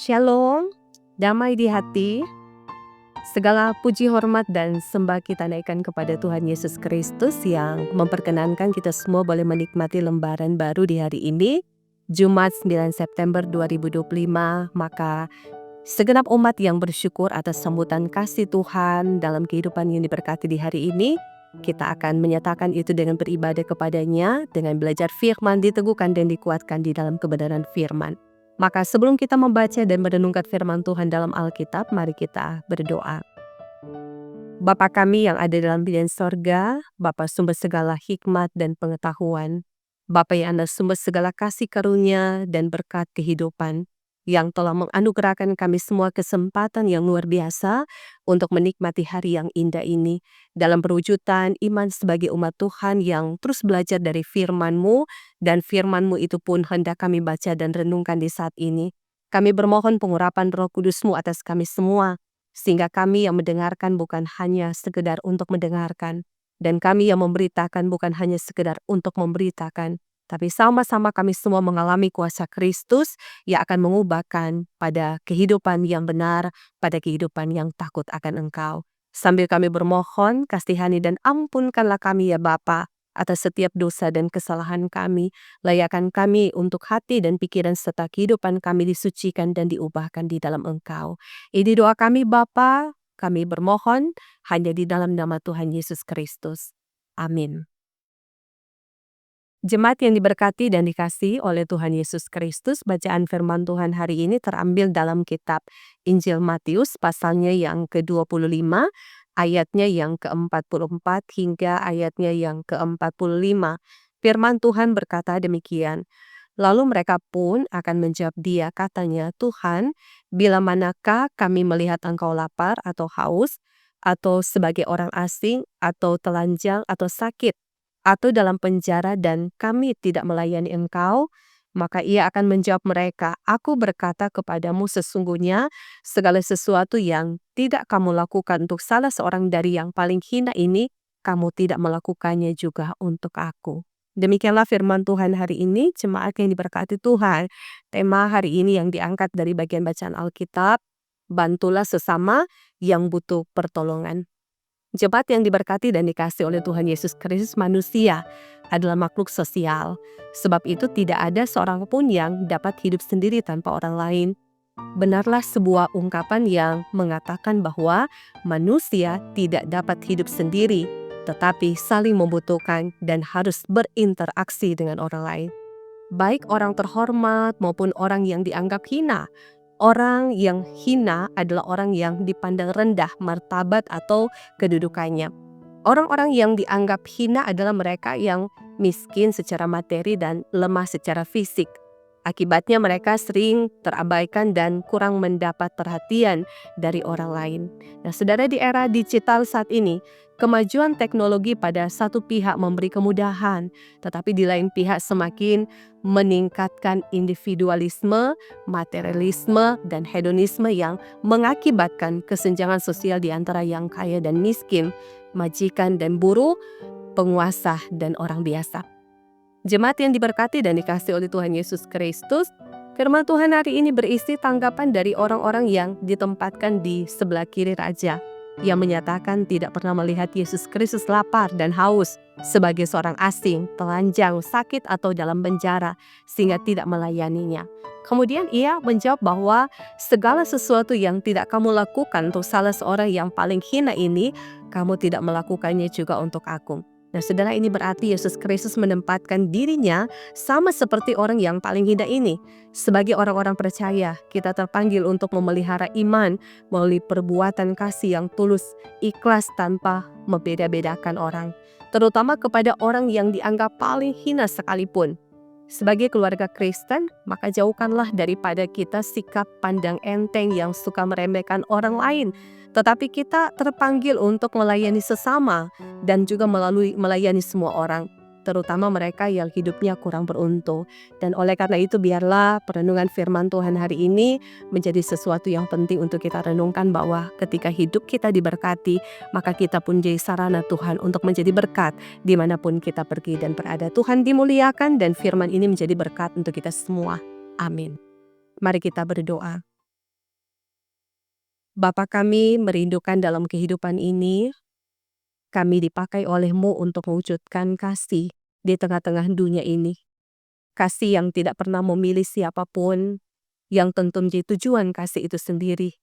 Shalom, damai di hati. Segala puji hormat dan sembah kita naikkan kepada Tuhan Yesus Kristus yang memperkenankan kita semua boleh menikmati lembaran baru di hari ini, Jumat 9 September 2025. Maka segenap umat yang bersyukur atas sambutan kasih Tuhan dalam kehidupan yang diberkati di hari ini, kita akan menyatakan itu dengan beribadah kepadanya, dengan belajar firman, diteguhkan dan dikuatkan di dalam kebenaran firman. Maka sebelum kita membaca dan merenungkan firman Tuhan dalam Alkitab, mari kita berdoa. Bapa kami yang ada dalam bidang sorga, Bapa sumber segala hikmat dan pengetahuan, Bapa yang adalah sumber segala kasih karunia dan berkat kehidupan, yang telah menganugerahkan kami semua kesempatan yang luar biasa untuk menikmati hari yang indah ini, dalam perwujudan iman sebagai umat Tuhan yang terus belajar dari firman-Mu, dan firman-Mu itu pun hendak kami baca dan renungkan di saat ini. Kami bermohon pengurapan Roh Kudus-Mu atas kami semua, sehingga kami yang mendengarkan bukan hanya sekedar untuk mendengarkan, dan kami yang memberitakan bukan hanya sekedar untuk memberitakan, tapi sama-sama kami semua mengalami kuasa Kristus yang akan mengubahkan pada kehidupan yang benar, pada kehidupan yang takut akan Engkau. Sambil kami bermohon, kasihani dan ampunkanlah kami ya Bapa atas setiap dosa dan kesalahan kami. Layakkan kami untuk hati dan pikiran serta kehidupan kami disucikan dan diubahkan di dalam Engkau. Ini doa kami Bapa, kami bermohon hanya di dalam nama Tuhan Yesus Kristus. Amin. Jemaat yang diberkati dan dikasihi oleh Tuhan Yesus Kristus, bacaan firman Tuhan hari ini terambil dalam kitab Injil Matius pasalnya yang ke-25, ayatnya yang ke-44 hingga ayatnya yang ke-45. Firman Tuhan berkata demikian, lalu mereka pun akan menjawab dia, katanya, Tuhan, bila manakah kami melihat Engkau lapar atau haus, atau sebagai orang asing, atau telanjang, atau sakit, atau dalam penjara dan kami tidak melayani Engkau? Maka ia akan menjawab mereka, aku berkata kepadamu sesungguhnya segala sesuatu yang tidak kamu lakukan untuk salah seorang dari yang paling hina ini, kamu tidak melakukannya juga untuk aku. Demikianlah firman Tuhan hari ini, jemaat yang diberkati Tuhan. Tema hari ini yang diangkat dari bagian bacaan Alkitab, bantulah sesama yang butuh pertolongan. Jemaat yang diberkati dan dikasihi oleh Tuhan Yesus Kristus, manusia adalah makhluk sosial. Sebab itu tidak ada seorang pun yang dapat hidup sendiri tanpa orang lain. Benarlah sebuah ungkapan yang mengatakan bahwa manusia tidak dapat hidup sendiri, tetapi saling membutuhkan dan harus berinteraksi dengan orang lain. Baik orang terhormat maupun orang yang dianggap hina. Orang yang hina adalah orang yang dipandang rendah martabat atau kedudukannya. Orang-orang yang dianggap hina adalah mereka yang miskin secara materi dan lemah secara fisik. Akibatnya mereka sering terabaikan dan kurang mendapat perhatian dari orang lain. Nah, saudara, di era digital saat ini, kemajuan teknologi pada satu pihak memberi kemudahan, tetapi di lain pihak semakin meningkatkan individualisme, materialisme, dan hedonisme yang mengakibatkan kesenjangan sosial di antara yang kaya dan miskin, majikan dan buruh, penguasa dan orang biasa. Jemaat yang diberkati dan dikasihi oleh Tuhan Yesus Kristus, firman Tuhan hari ini berisi tanggapan dari orang-orang yang ditempatkan di sebelah kiri raja, yang menyatakan tidak pernah melihat Yesus Kristus lapar dan haus sebagai seorang asing, telanjang, sakit atau dalam penjara, sehingga tidak melayaninya. Kemudian ia menjawab bahwa segala sesuatu yang tidak kamu lakukan untuk salah seorang yang paling hina ini, kamu tidak melakukannya juga untuk aku. Nah, saudara, ini berarti Yesus Kristus menempatkan dirinya sama seperti orang yang paling hina ini. Sebagai orang-orang percaya, kita terpanggil untuk memelihara iman melalui perbuatan kasih yang tulus, ikhlas tanpa membeda-bedakan orang, terutama kepada orang yang dianggap paling hina sekalipun. Sebagai keluarga Kristen, maka jauhkanlah daripada kita sikap pandang enteng yang suka meremehkan orang lain. Tetapi kita terpanggil untuk melayani sesama dan juga melayani semua orang, terutama mereka yang hidupnya kurang beruntung. Dan oleh karena itu, biarlah perenungan firman Tuhan hari ini menjadi sesuatu yang penting untuk kita renungkan, bahwa ketika hidup kita diberkati, maka kita pun jadi sarana Tuhan untuk menjadi berkat dimanapun kita pergi dan berada. Tuhan dimuliakan dan firman ini menjadi berkat untuk kita semua. Amin. Mari kita berdoa. Bapa kami merindukan dalam kehidupan ini, kami dipakai oleh-Mu untuk mewujudkan kasih di tengah-tengah dunia ini. Kasih yang tidak pernah memilih siapapun, yang tentu menjadi tujuan kasih itu sendiri.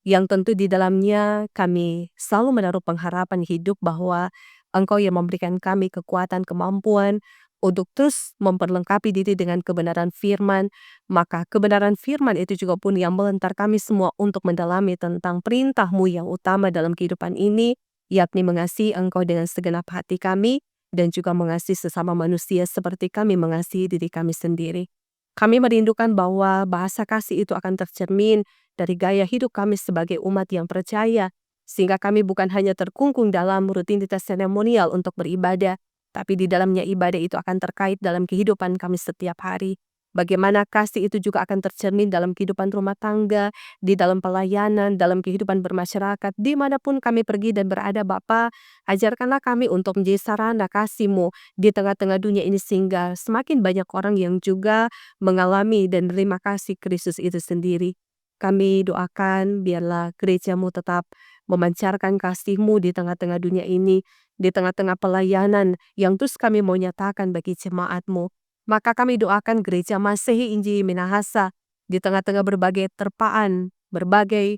Yang tentu di dalamnya kami selalu menaruh pengharapan hidup bahwa Engkau yang memberikan kami kekuatan, kemampuan untuk terus memperlengkapi diri dengan kebenaran firman, maka kebenaran firman itu juga pun yang melantar kami semua untuk mendalami tentang perintah-Mu yang utama dalam kehidupan ini, yakni mengasihi Engkau dengan segenap hati kami, dan juga mengasihi sesama manusia seperti kami mengasihi diri kami sendiri. Kami merindukan bahwa bahasa kasih itu akan tercermin dari gaya hidup kami sebagai umat yang percaya, sehingga kami bukan hanya terkungkung dalam rutinitas seremonial untuk beribadah, tapi di dalamnya ibadah itu akan terkait dalam kehidupan kami setiap hari. Bagaimana kasih itu juga akan tercermin dalam kehidupan rumah tangga, di dalam pelayanan, dalam kehidupan bermasyarakat, dimanapun kami pergi dan berada Bapa, ajarkanlah kami untuk menjadi sarana kasih-Mu di tengah-tengah dunia ini sehingga semakin banyak orang yang juga mengalami dan menerima kasih Kristus itu sendiri. Kami doakan biarlah gereja-Mu tetap memancarkan kasih-Mu di tengah-tengah dunia ini, di tengah-tengah pelayanan yang terus kami mau nyatakan bagi jemaat-Mu. Maka kami doakan gereja Masehi Injili Minahasa di tengah-tengah berbagai terpaan, berbagai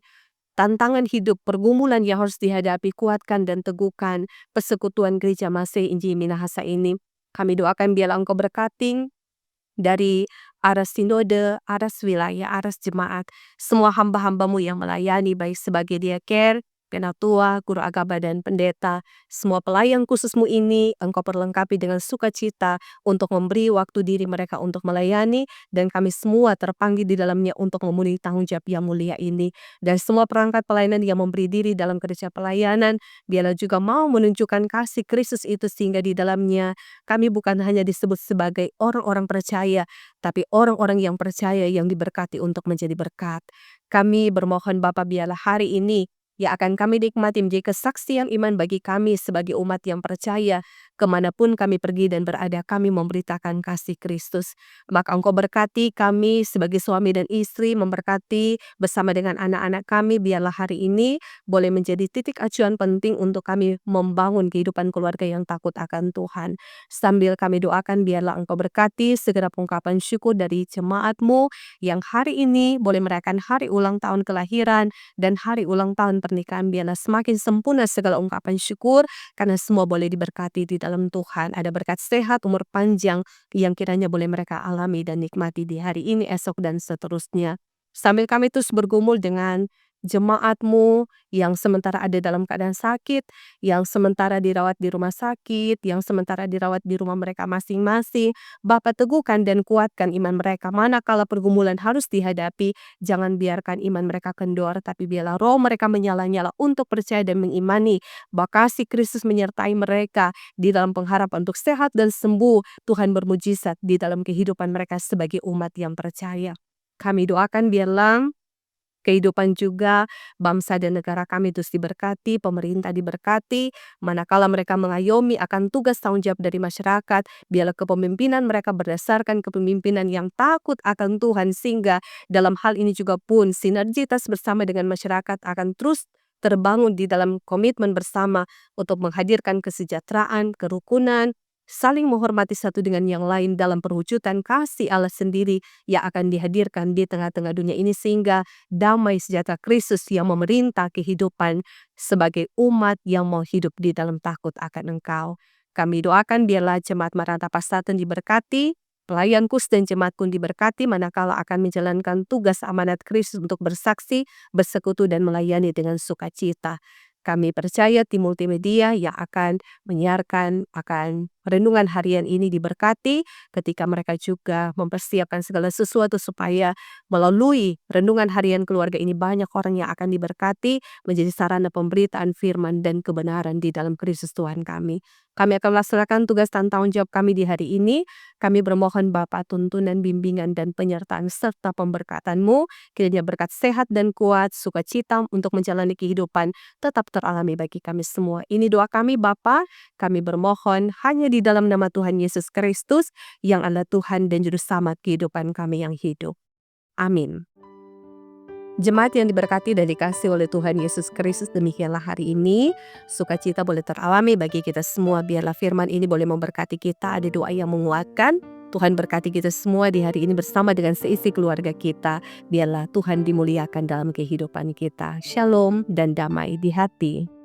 tantangan hidup, pergumulan yang harus dihadapi, kuatkan dan teguhkan persekutuan gereja Masehi Injili Minahasa ini. Kami doakan biarlah Engkau berkati dari aras sinode, aras wilayah, aras jemaat, semua hamba-hamba-Mu yang melayani baik sebagai diaker, penatua, guru agama dan pendeta, semua pelayan khusus-Mu ini Engkau perlengkapi dengan sukacita untuk memberi waktu diri mereka untuk melayani, dan kami semua terpanggil di dalamnya untuk memenuhi tanggung jawab yang mulia ini. Dan semua perangkat pelayanan yang memberi diri dalam kerja pelayanan, biarlah juga mau menunjukkan kasih Kristus itu sehingga di dalamnya kami bukan hanya disebut sebagai orang-orang percaya, tapi orang-orang yang percaya yang diberkati untuk menjadi berkat. Kami bermohon Bapa biarlah hari ini yang akan kami nikmati menjadi kesaksian iman bagi kami sebagai umat yang percaya, kemanapun kami pergi dan berada kami memberitakan kasih Kristus. Maka Engkau berkati kami sebagai suami dan istri, memberkati bersama dengan anak-anak kami, biarlah hari ini boleh menjadi titik acuan penting untuk kami membangun kehidupan keluarga yang takut akan Tuhan. Sambil kami doakan biarlah Engkau berkati segera ungkapan syukur dari jemaat-Mu yang hari ini boleh merayakan hari ulang tahun kelahiran dan hari ulang tahun pernikahan, biarlah semakin sempurna segala ungkapan syukur karena semua boleh diberkati di dalam Tuhan. Ada berkat sehat, umur panjang yang kiranya boleh mereka alami dan nikmati di hari ini, esok dan seterusnya. Sambil kami terus bergumul dengan jemaat-Mu yang sementara ada dalam keadaan sakit, yang sementara dirawat di rumah sakit, yang sementara dirawat di rumah mereka masing-masing. Bapa teguhkan dan kuatkan iman mereka. Manakala pergumulan harus dihadapi, jangan biarkan iman mereka kendor, tapi biarlah roh mereka menyala-nyala untuk percaya dan mengimani bahwa kasih Kristus menyertai mereka di dalam pengharapan untuk sehat dan sembuh. Tuhan bermujizat di dalam kehidupan mereka sebagai umat yang percaya. Kami doakan biarlah kehidupan juga bangsa dan negara kami terus diberkati, pemerintah diberkati, manakala mereka mengayomi akan tugas tanggung jawab dari masyarakat, biarlah kepemimpinan mereka berdasarkan kepemimpinan yang takut akan Tuhan, sehingga dalam hal ini juga pun sinergitas bersama dengan masyarakat akan terus terbangun di dalam komitmen bersama untuk menghadirkan kesejahteraan, kerukunan, saling menghormati satu dengan yang lain dalam perwujudan kasih Allah sendiri yang akan dihadirkan di tengah-tengah dunia ini, sehingga damai sejahtera Kristus yang memerintah kehidupan sebagai umat yang mau hidup di dalam takut akan Engkau. Kami doakan biarlah jemaat Maranatha Pastaten diberkati, pelayan kus dan jemaat pun diberkati manakala akan menjalankan tugas amanat Kristus untuk bersaksi, bersekutu dan melayani dengan sukacita. Kami percaya tim multimedia yang akan menyiarkan akan renungan harian ini diberkati ketika mereka juga mempersiapkan segala sesuatu supaya melalui renungan harian keluarga ini banyak orang yang akan diberkati menjadi sarana pemberitaan firman dan kebenaran di dalam Kristus Tuhan kami. Kami akan melaksanakan tugas dan tanggung jawab kami di hari ini. Kami bermohon Bapa tuntunan, bimbingan dan penyertaan serta pemberkatan-Mu, kiranya berkat sehat dan kuat, sukacita untuk menjalani kehidupan tetap teralami bagi kami semua. Ini doa kami Bapa, kami bermohon hanya di dalam nama Tuhan Yesus Kristus yang adalah Tuhan dan Juru Selamat kehidupan kami yang hidup. Amin. Jemaat yang diberkati dan dikasihi oleh Tuhan Yesus Kristus, demikianlah hari ini. Sukacita boleh teralami bagi kita semua. Biarlah firman ini boleh memberkati kita. Ada doa yang menguatkan. Tuhan berkati kita semua di hari ini bersama dengan seisi keluarga kita. Biarlah Tuhan dimuliakan dalam kehidupan kita. Shalom dan damai di hati.